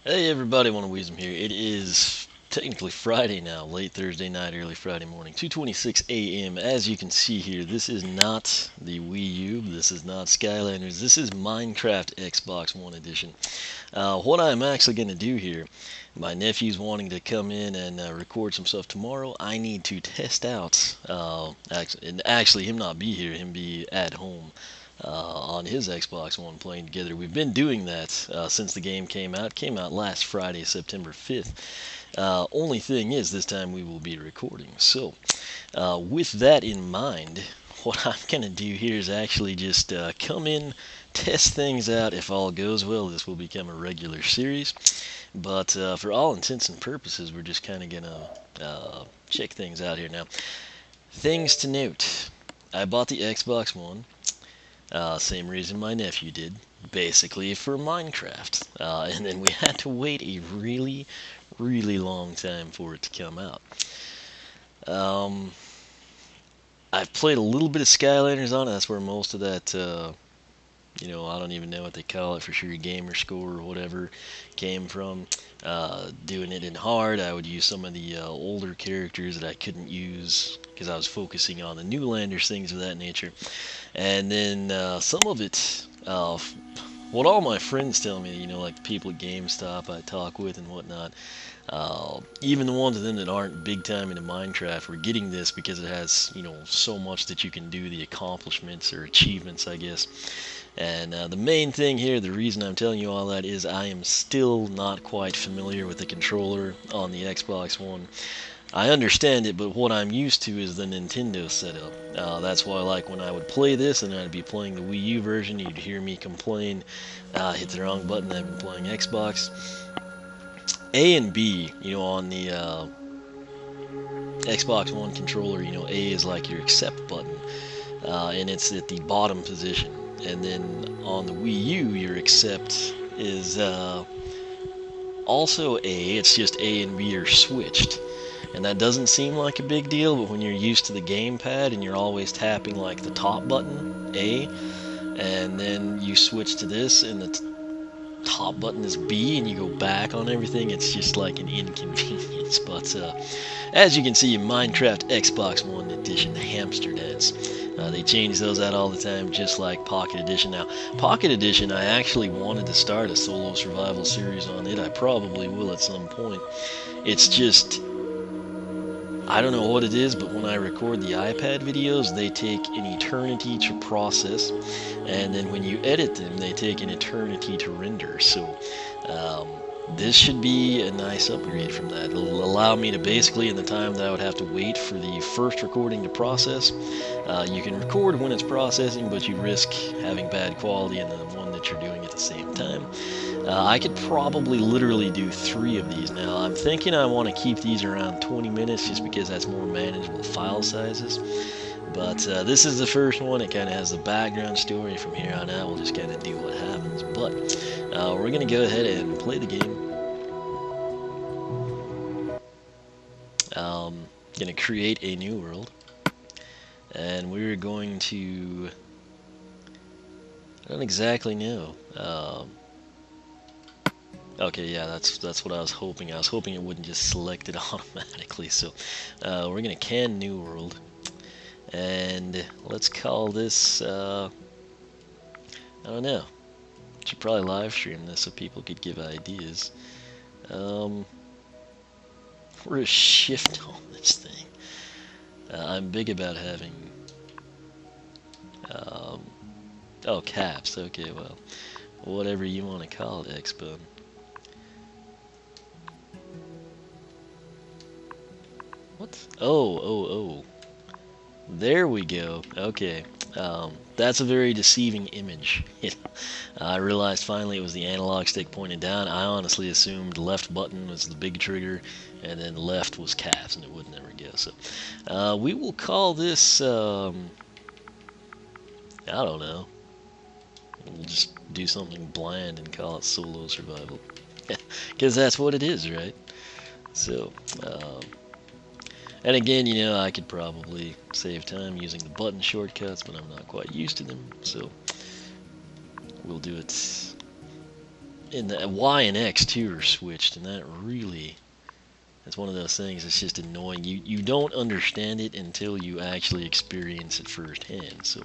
Hey everybody, Wisdom here. It is technically Friday now, late Thursday night, early Friday morning, 2:26 a.m. As you can see here, this is not the Wii U, this is not Skylanders, this is Minecraft XB1 edition. What I'm actually going to do here, my nephew's wanting to come in and record some stuff tomorrow. I need to test out, actually him not be here, him be at home on his Xbox One playing together. We've been doing that since the game came out. It came out last Friday, September 5th. Only thing is, this time we will be recording. So, with that in mind, what I'm going to do here is actually just come in, test things out. If all goes well, this will become a regular series. But for all intents and purposes, we're just kind of going to check things out here now. Things to note. I bought the Xbox One. Same reason my nephew did, basically for Minecraft. And then we had to wait a really, really long time for it to come out. Um, I've played a little bit of Skylanders on it. That's where most of that, I don't even know what they call it for sure, gamer score or whatever, came from. Doing it in hard, I would use some of the older characters that I couldn't use because I was focusing on the Newlanders, things of that nature. And then some of it, what all my friends tell me, like the people at GameStop I talk with and whatnot, even the ones of them that aren't big time into Minecraft were getting this because it has, so much that you can do, the accomplishments or achievements, I guess. And the main thing here, the reason I'm telling you all that is I am still not quite familiar with the controller on the Xbox One. I understand it, but what I'm used to is the Nintendo setup. That's why, like, when I would play this and I'd be playing the Wii U version, you'd hear me complain, hit the wrong button, I've been playing Xbox. A and B, on the Xbox One controller, A is like your accept button, and it's at the bottom position. And then on the Wii U, your accept is also A, it's just A and B are switched. And that doesn't seem like a big deal, but when you're used to the gamepad and you're always tapping like the top button, A, and then you switch to this and the top button is B and you go back on everything, it's just like an inconvenience. But as you can see in Minecraft Xbox One Edition, the hamster dance, they change those out all the time, just like Pocket Edition. Now, Pocket Edition, I actually wanted to start a solo survival series on it. I probably will at some point. It's just, I don't know what it is, but when I record the iPad videos, they take an eternity to process, and then when you edit them, they take an eternity to render. So this should be a nice upgrade from that. It'll allow me to basically, in the time that I would have to wait for the first recording to process, you can record when it's processing, but you risk having bad quality in the one that you're doing at the same time. I could probably literally do 3 of these now. I'm thinking I want to keep these around 20 minutes just because that's more manageable file sizes. But this is the first one. It kind of has the background story. From here on out, we'll just kind of do what happens. But we're going to go ahead and play the game. Going to create a new world. And we're going to... I don't exactly know. Okay, yeah, that's what I was hoping. I was hoping it wouldn't just select it automatically. So we're gonna can new world, and let's call this. I don't know. Should probably live stream this so people could give ideas. We're a shift on this thing. I'm big about having. Oh, caps. Okay, well, whatever you want to call it, Expo. What? Oh. There we go. Okay. That's a very deceiving image. I realized finally it was the analog stick pointed down. I honestly assumed left button was the big trigger, and then left was caps, and it would never go. So we will call this, I don't know. We'll just do something bland and call it solo survival. Because that's what it is, right? So, and again, I could probably save time using the button shortcuts, but I'm not quite used to them, so we'll do it and the Y and X too are switched, and that really, that's one of those things that's just annoying. You don't understand it until you actually experience it firsthand. So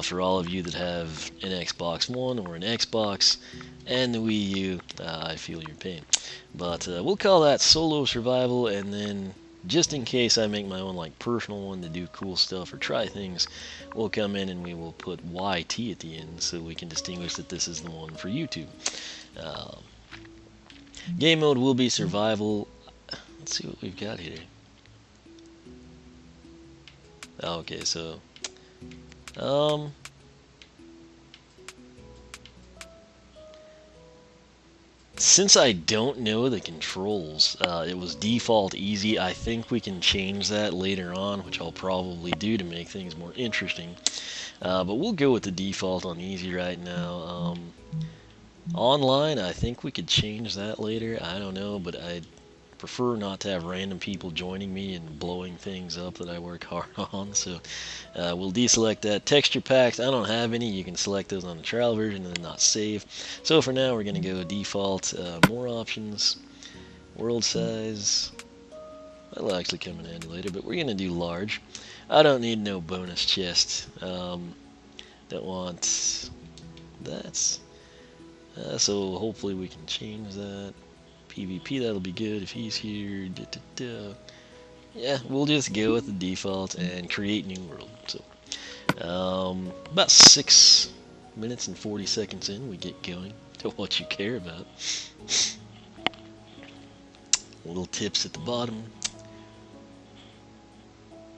for all of you that have an Xbox One or an Xbox and the Wii U, I feel your pain. But we'll call that solo survival, and then just in case I make my own like personal one to do cool stuff or try things, we'll come in and we will put YT at the end so we can distinguish that this is the one for YouTube. Game mode will be survival. Let's see what we've got here. Okay, so since I don't know the controls, it was default easy. I think we can change that later on, which I'll probably do to make things more interesting. But we'll go with the default on easy right now. Online, I think we could change that later. I don't know, but I'd prefer not to have random people joining me and blowing things up that I work hard on. So we'll deselect that. Texture packs, I don't have any. You can select those on the trial version and then not save. So for now, we're going to go default. More options, world size. That'll actually come in handy later, but we're going to do large. I don't need no bonus chest. Don't want that. So hopefully we can change that. PvP, that'll be good if he's here. Yeah, we'll just go with the default and create new world. So about 6 minutes and 40 seconds in, we get going to what you care about. Little tips at the bottom.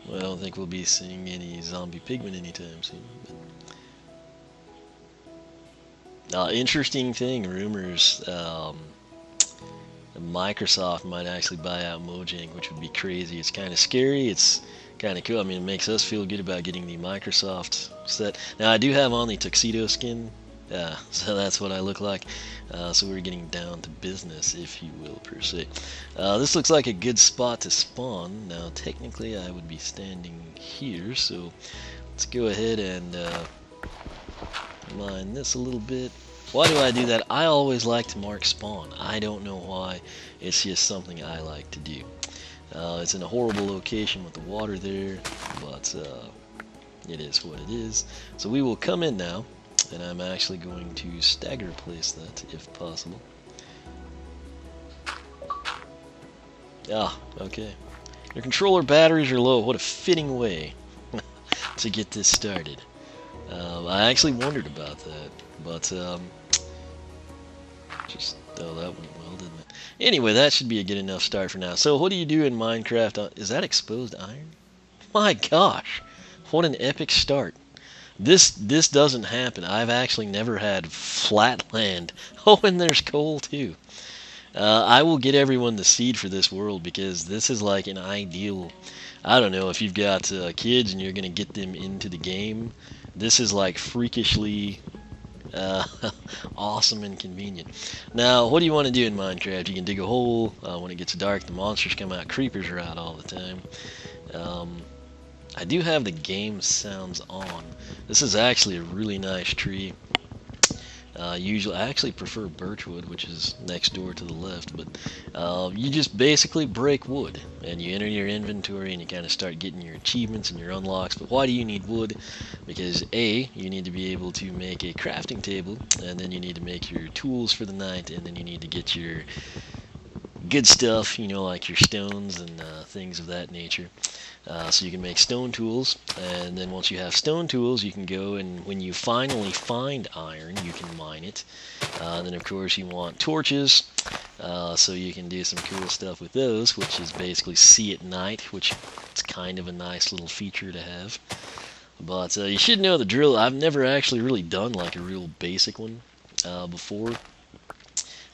Well, I don't think we'll be seeing any zombie pigmen anytime soon. But interesting thing, rumors. Microsoft might actually buy out Mojang, which would be crazy. It's kind of scary. It's kind of cool. I mean, it makes us feel good about getting the Microsoft set. Now, I do have on the tuxedo skin, so that's what I look like. So we're getting down to business, if you will, per se. This looks like a good spot to spawn. Now, technically, I would be standing here, so let's go ahead and mine this a little bit. Why do I do that? I always like to mark spawn. I don't know why. It's just something I like to do. It's in a horrible location with the water there, but it is what it is. So we will come in now, and I'm actually going to stagger place that if possible. Okay. Your controller batteries are low. What a fitting way to get this started. I actually wondered about that, but that went well, didn't it? Anyway, that should be a good enough start for now. So what do you do in Minecraft? Is that exposed iron? My gosh, what an epic start. This doesn't happen. I've actually never had flat land. Oh, and there's coal too. I will get everyone the seed for this world because this is like an ideal. I don't know if you've got kids and you're gonna get them into the game. This is like freakishly awesome and convenient. Now, what do you want to do in Minecraft? You can dig a hole. When it gets dark, the monsters come out. Creepers are out all the time. I do have the game sounds on. This is actually a really nice tree. Usually, I actually prefer birchwood, which is next door to the left, but you just basically break wood, and you enter your inventory, and you kind of start getting your achievements and your unlocks. But why do you need wood? Because A, you need to be able to make a crafting table, and then you need to make your tools for the night, and then you need to get your good stuff, you know, like your stones and things of that nature. So you can make stone tools, and then once you have stone tools, you can go and when you finally find iron, you can mine it. Then of course you want torches, so you can do some cool stuff with those, which is basically see at night, which is kind of a nice little feature to have. But you should know the drill. I've never actually really done like a real basic one before.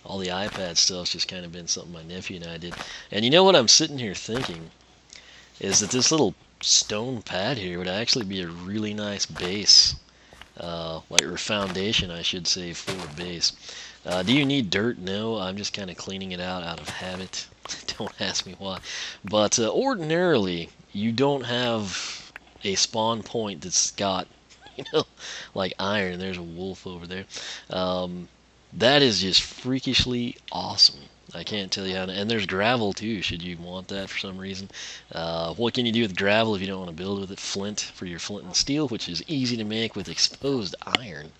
All the iPad stuff's just kind of been something my nephew and I did. And you know what I'm sitting here thinking? Is that this little stone pad here would actually be a really nice base, or foundation, I should say, for a base. Do you need dirt? No, I'm just kind of cleaning it out of habit. Don't ask me why. But ordinarily, you don't have a spawn point that's got, like iron. There's a wolf over there. That is just freakishly awesome. I can't tell you how to, and there's gravel too, should you want that for some reason. What can you do with gravel if you don't want to build with it? Flint for your flint and steel, which is easy to make with exposed iron.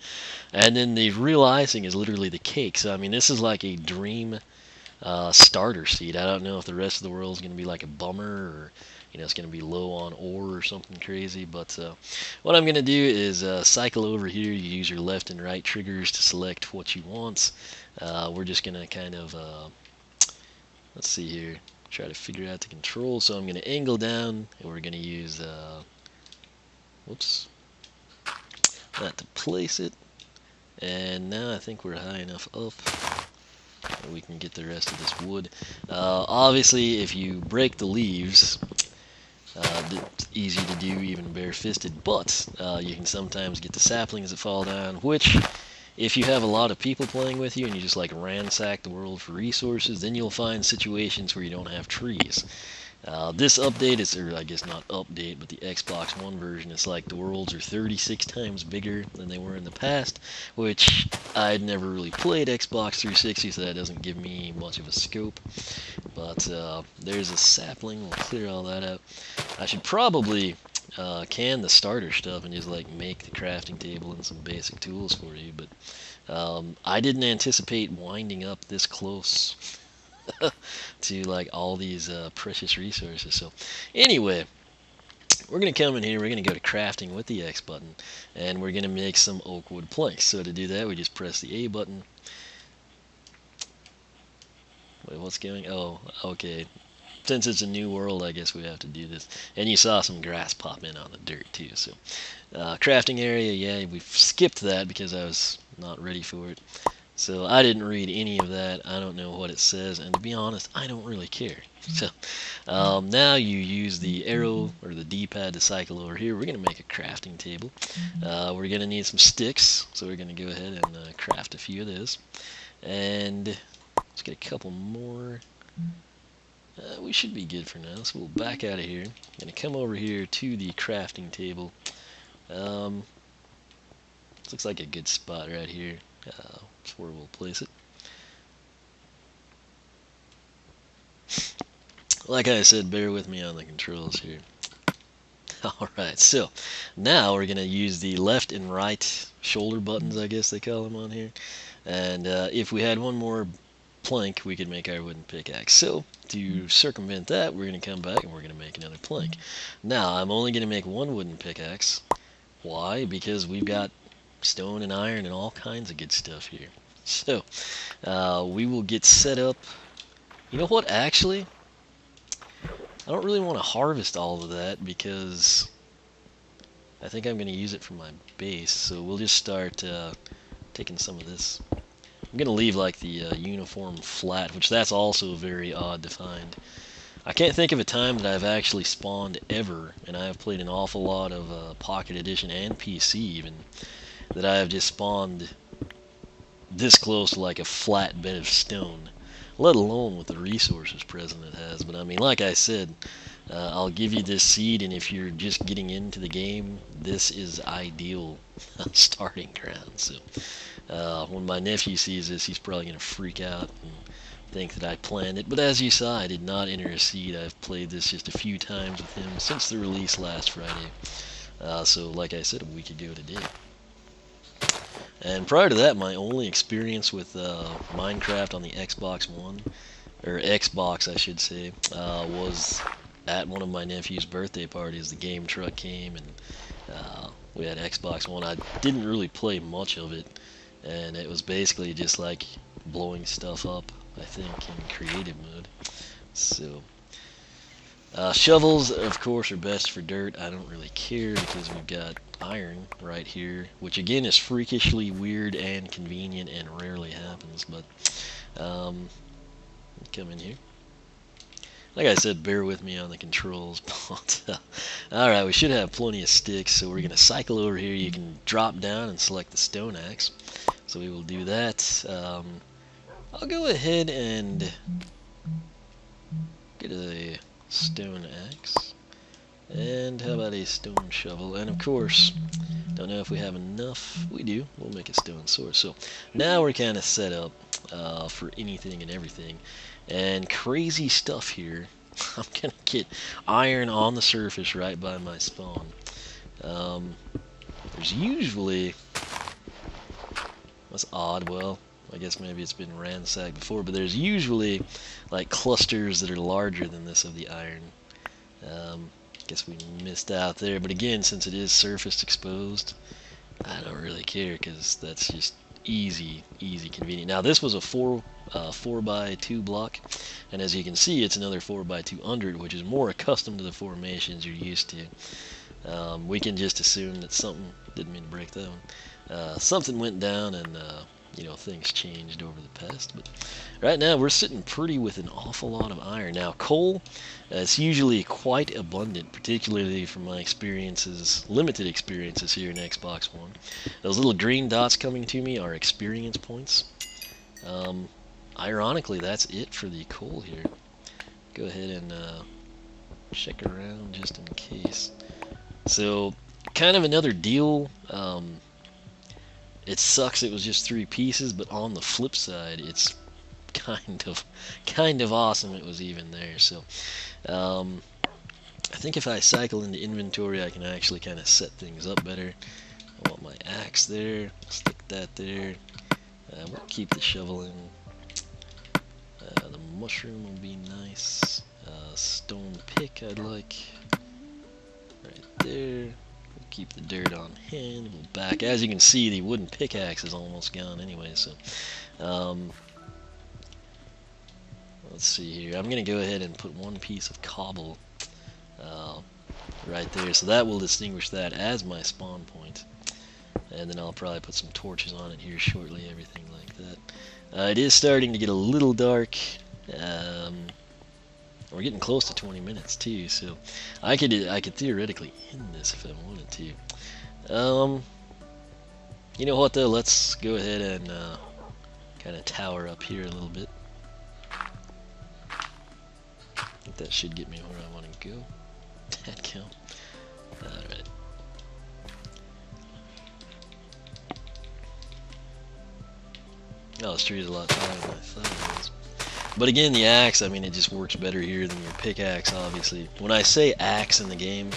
And then the real icing is literally the cake. So, I mean, this is like a dream starter seed. I don't know if the rest of the world is going to be like a bummer, or it's going to be low on ore or something crazy. But what I'm going to do is cycle over here. You use your left and right triggers to select what you want. We're just going to kind of let's see here, try to figure out the control. So I'm going to angle down, and we're going to use whoops, that to place it. And now I think we're high enough up that we can get the rest of this wood. Obviously, if you break the leaves, it's easy to do even bare-fisted, but you can sometimes get the saplings that fall down, which, if you have a lot of people playing with you and you just like ransack the world for resources, then you'll find situations where you don't have trees. This update is, or I guess not update, but the Xbox One version, it's like the worlds are 36 times bigger than they were in the past, which I'd never really played Xbox 360, so that doesn't give me much of a scope. But there's a sapling, we'll clear all that out. I should probably can the starter stuff and just like make the crafting table and some basic tools for you, but I didn't anticipate winding up this close to like all these precious resources. So anyway, we're going to come in here, we're going to go to crafting with the X button, and we're going to make some oak wood planks. So to do that, we just press the A button. Wait, what's going? Oh, okay. Since it's a new world, I guess we have to do this. And you saw some grass pop in on the dirt too. So crafting area, yeah, we've skipped that because I was not ready for it. So I didn't read any of that. I don't know what it says, and to be honest, I don't really care. So now you use the arrow or the D-pad to cycle over here. We're going to make a crafting table. We're going to need some sticks, so we're going to go ahead and craft a few of those. And let's get a couple more. We should be good for now, so we'll back out of here. I'm going to come over here to the crafting table. Looks like a good spot right here. That's where we'll place it. Like I said, bear with me on the controls here. Alright, so now we're going to use the left and right shoulder buttons, I guess they call them on here. And if we had one more plank, we could make our wooden pickaxe. So to circumvent that, we're going to come back and we're going to make another plank. Now, I'm only going to make one wooden pickaxe. Why? Because we've got stone and iron and all kinds of good stuff here. So we will get set up. You know what, actually, I don't really want to harvest all of that because I think I'm going to use it for my base. So we'll just start taking some of this. I'm going to leave like the uniform flat, which that's also very odd to find. I can't think of a time that I've actually spawned ever, and I have played an awful lot of Pocket Edition and PC even, that I have just spawned this close to like a flat bed of stone, let alone with the resources present it has. But I mean, like I said, I'll give you this seed, and if you're just getting into the game, this is ideal starting ground. So when my nephew sees this, he's probably going to freak out and think that I planned it. But as you saw, I did not enter a seed. I've played this just a few times with him since the release last Friday. So like I said, a week ago today. And prior to that, my only experience with Minecraft on the Xbox One, or Xbox I should say, was at one of my nephew's birthday parties. The game truck came and we had Xbox One. I didn't really play much of it, and it was basically just like blowing stuff up, I think, in creative mode. So shovels, of course, are best for dirt. I don't really care because we've got iron right here, which again is freakishly weird and convenient and rarely happens. But come in here. Like I said, bear with me on the controls. But alright, we should have plenty of sticks, so we're going to cycle over here. You can drop down and select the stone axe. So we will do that. I'll go ahead and get a stone axe. And how about a stone shovel? And of course, Don't know if we have enough. We do. We'll make a stone sword. So now we're kind of set up for anything and everything. And crazy stuff here. I'm going to get iron on the surface right by my spawn. There's usually... That's odd. Well, I guess maybe it's been ransacked before, but there's usually like clusters that are larger than this of the iron. Guess we missed out there, but again, since it is surface exposed, I don't really care because that's just easy convenient. Now this was a 4x2 block, and as you can see, it's another 4x2 under it, which is more accustomed to the formations you're used to. We can just assume that something, didn't mean to break that one, something went down and you know, things changed over the past. But right now we're sitting pretty with an awful lot of iron. Now coal, it's usually quite abundant, particularly from my experiences, limited experiences here in Xbox One. Those little green dots coming to me are experience points. Ironically, that's it for the coal here. Go ahead and check around just in case. So kind of another deal. It sucks it was just 3 pieces, but on the flip side, it's kind of awesome it was even there. So I think if I cycle into inventory, I can actually kind of set things up better. I want my axe there, stick that there. We'll keep the shovel in. The mushroom will be nice. Stone pick I'd like right there. We'll keep the dirt on hand. We'll back. As you can see, the wooden pickaxe is almost gone anyway. So let's see here. I'm gonna go ahead and put 1 piece of cobble right there, so that will distinguish that as my spawn point. And then I'll probably put some torches on it here shortly, everything like that. It is starting to get a little dark. We're getting close to 20 minutes too, so I could theoretically end this if I wanted to. You know what though? Let's go ahead and kind of tower up here a little bit. I think that should get me where I want to go. That count. All right. Oh, this tree is a lot taller than I thought it was. But again, the axe, I mean, it just works better here than your pickaxe, obviously. When I say axe in the game,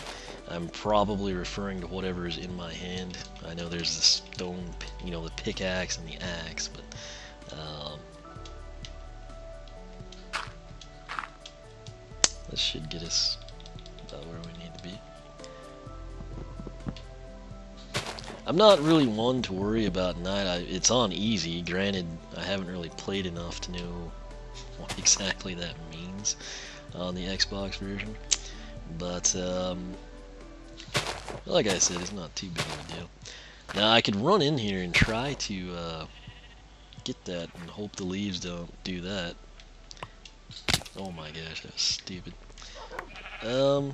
I'm probably referring to whatever is in my hand. I know there's the stone, you know, the pickaxe and the axe, but this should get us about where we need to be. I'm not really one to worry about night. It's on easy. Granted, I haven't really played enough to know what exactly that means on the Xbox version. But like I said, it's not too big of a deal. Now I could run in here and try to get that and hope the leaves don't do that. Oh my gosh, that's stupid. Yeah,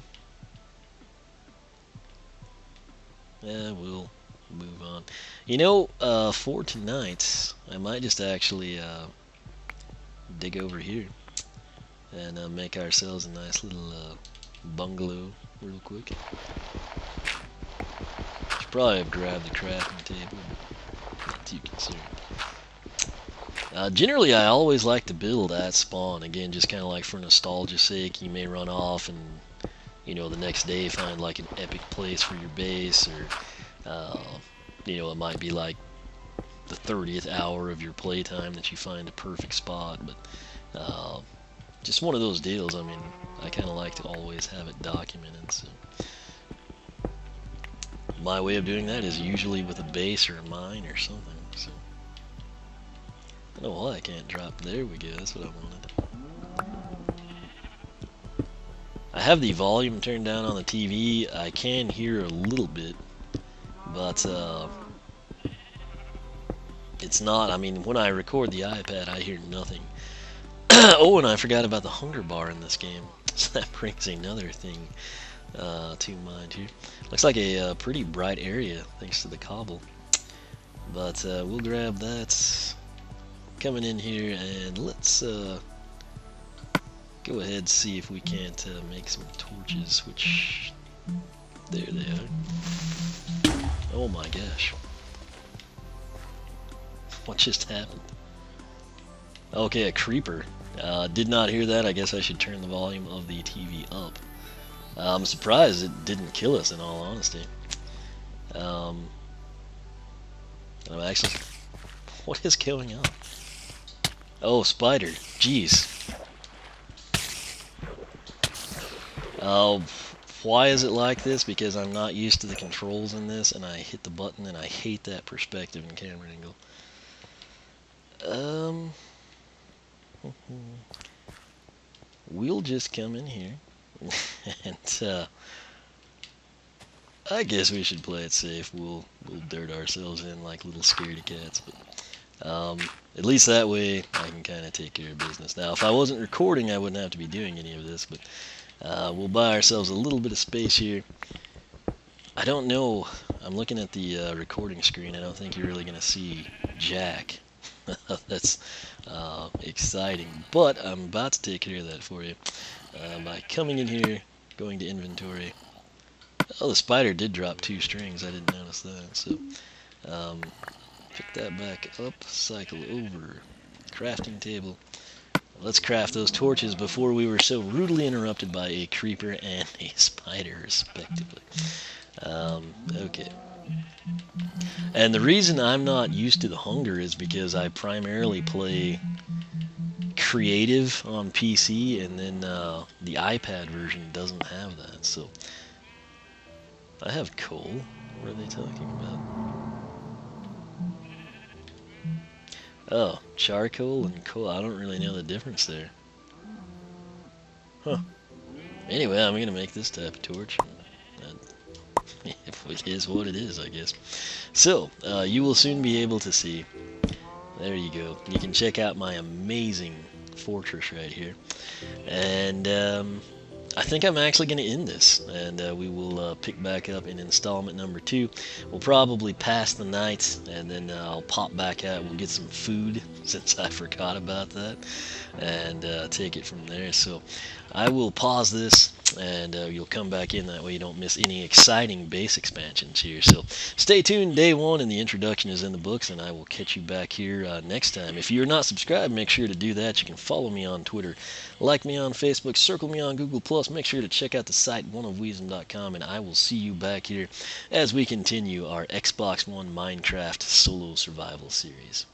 we'll move on. You know, for tonight, I might just actually dig over here and make ourselves a nice little bungalow real quick. Should probably have grabbed the crafting table, but not too concerned. Generally, I always like to build at spawn. Again, just kind of like for nostalgia's sake. You may run off and, you know, the next day find like an epic place for your base, or you know, it might be like the 30th hour of your playtime that you find a perfect spot. But just one of those deals. I mean, I kind of like to always have it documented. So my way of doing that is usually with a base or a mine or something. So I don't know why I can't drop. There we go. That's what I wanted. I have the volume turned down on the TV. I can hear a little bit, but it's not. I mean, when I record the iPad, I hear nothing. Oh, and I forgot about the hunger bar in this game. So that brings another thing to mind here. Looks like a pretty bright area thanks to the cobble. But we'll grab that. Coming in here, and let's go ahead and see if we can't make some torches, which there they are. Oh my gosh. What just happened? Okay, a creeper. Did not hear that. I guess I should turn the volume of the TV up. I'm surprised it didn't kill us, in all honesty. I'm actually... What is going on? Oh, spider. Jeez. Why is it like this? Because I'm not used to the controls in this, and I hit the button, and I hate that perspective and camera angle. We'll just come in here, and I guess we should play it safe. We'll dirt ourselves in like little scaredy cats, but at least that way I can kind of take care of business. Now, if I wasn't recording, I wouldn't have to be doing any of this, but we'll buy ourselves a little bit of space here. I don't know. I'm looking at the recording screen. I don't think you're really going to see Jack. That's exciting, but I'm about to take care of that for you by coming in here, going to inventory. Oh, the spider did drop 2 strings. I didn't notice that. So pick that back up, cycle over, crafting table. Let's craft those torches before we were so rudely interrupted by a creeper and a spider, respectively. Okay. And the reason I'm not used to the hunger is because I primarily play creative on PC, and then the iPad version doesn't have that. So I have coal. What are they talking about? Oh, charcoal and coal. I don't really know the difference there. Huh. Anyway, I'm going to make this type of torch. It is what it is, I guess. So, you will soon be able to see. There you go. You can check out my amazing fortress right here. And I think I'm actually going to end this, and we will pick back up in installment number 2. We'll probably pass the night, and then I'll pop back out. We'll get some food, since I forgot about that, and take it from there. So I will pause this, and you'll come back in. That way you don't miss any exciting base expansions here. So stay tuned. Day 1 and the introduction is in the books, and I will catch you back here next time. If you're not subscribed, make sure to do that. You can follow me on Twitter, like me on Facebook, circle me on Google+. Make sure to check out the site oneofwisdom.com, and I will see you back here as we continue our Xbox One Minecraft solo survival series.